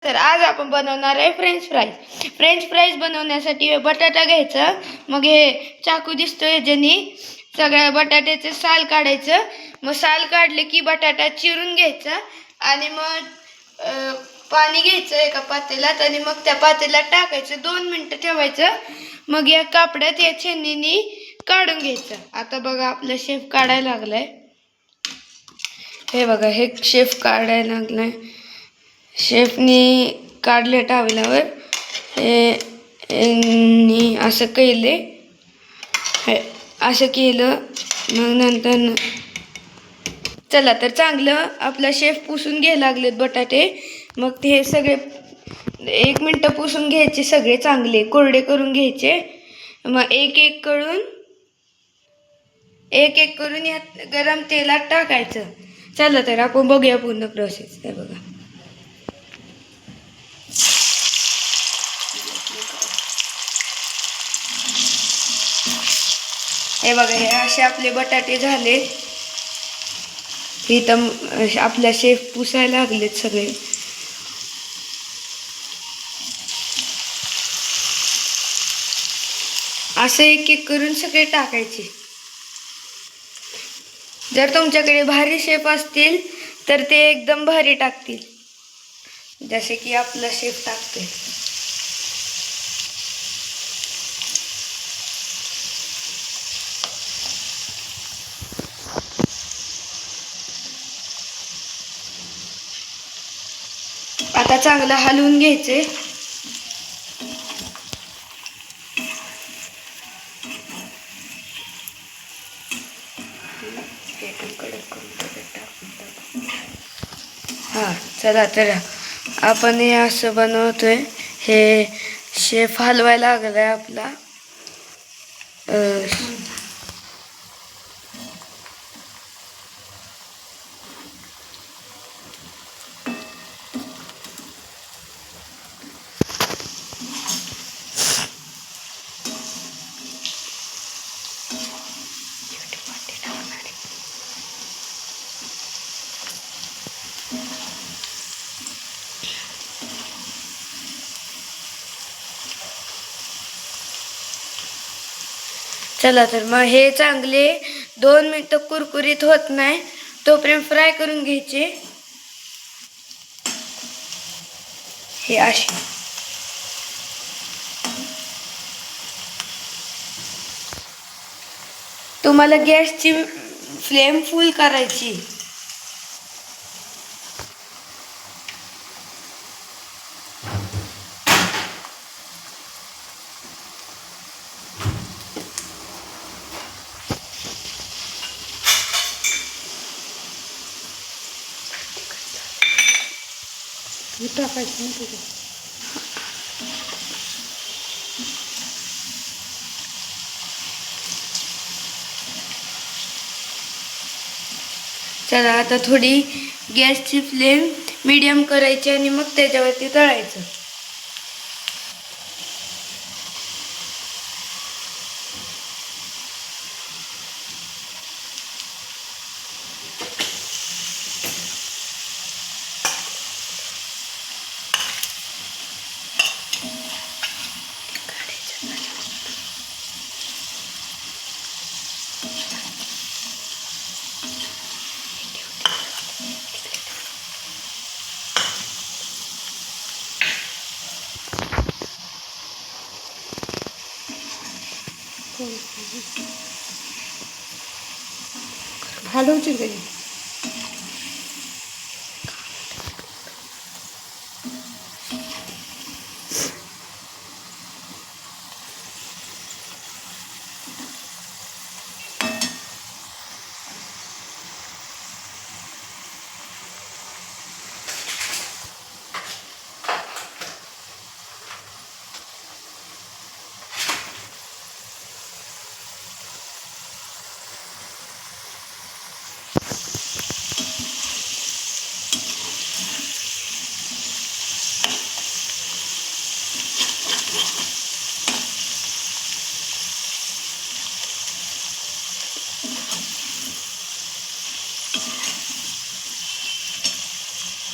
तर आज आपण बनवणार आहे फ्रेंच फ्राईज बनवण्यासाठी बटाटा घ्यायचा, मग हे चाकू दिसतोय ज्यानी सगळ्या बटाट्याचे साल काढायचं, मग साल काढले की बटाटा चिरून घ्यायचा आणि मग पाणी घ्यायचं एका पातेल्यात आणि मग त्या पातेल्यात टाकायचं, 2 मिनिटं ठेवायचं, मग या कापड्यात या छेनीने काढून घ्यायचं. आता बघा आपला शेफ काढायला लागलाय, हे बघा हे शेफ काढायला लागलाय. शेफनी काढले टावल्यावर हे असं केले, असं केलं. मग नंतर चला तर चांगलं आपला शेफ पुसून घ्यायला लागलेत बटाटे. मग ते सगळे 1 मिनिटं पुसून घ्यायचे, सगळे चांगले कोरडे करून घ्यायचे. मग एक एक करून यात गरम तेलात टाकायचं. चला तर आपण बघूया पूर्ण प्रोसेस. हे बघा, हे असे आपले बटाटे झाले. इथं आपला शेफ पुसायला लागलेत सगळे. असं एक एक करून सगळे टाकायचे. जर तुमच्याकडे भारी शेफ असतील तर ते एकदम भारी टाकतील, जसे की आपला शेफ टाकते. आता चांगलं हलवून घ्यायचे. हां, चला तर आपण हे असं बनवतोय. हे शेफ हलवायला लागलाय आपला. चला तर मग हे चांगले 2 मिनिटं कुरकुरीत होत नाही तोपर्यंत फ्राय करून घ्यायचे. हे असे तुम्हाला गॅसची फ्लेम फुल करायची. टाकायचं ना तुझं. चला आता थोडी गॅसची फ्लेम मीडियम करायची आणि मग त्याच्यावरती तळायचं. हलवची काही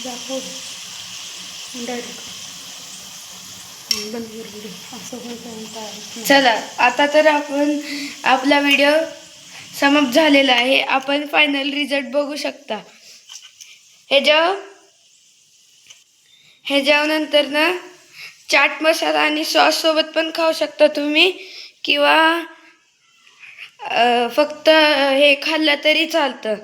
दाखव. चला आता तर आपण आपला व्हिडिओ समाप्त झालेला आहे. आपण फायनल रिझल्ट बघू शकता. ह्याच्या नंतर ना चाट मसाला आणि सॉस सोबत पण खाऊ शकता तुम्ही, किंवा फक्त हे खाल्लं तरी चालतं.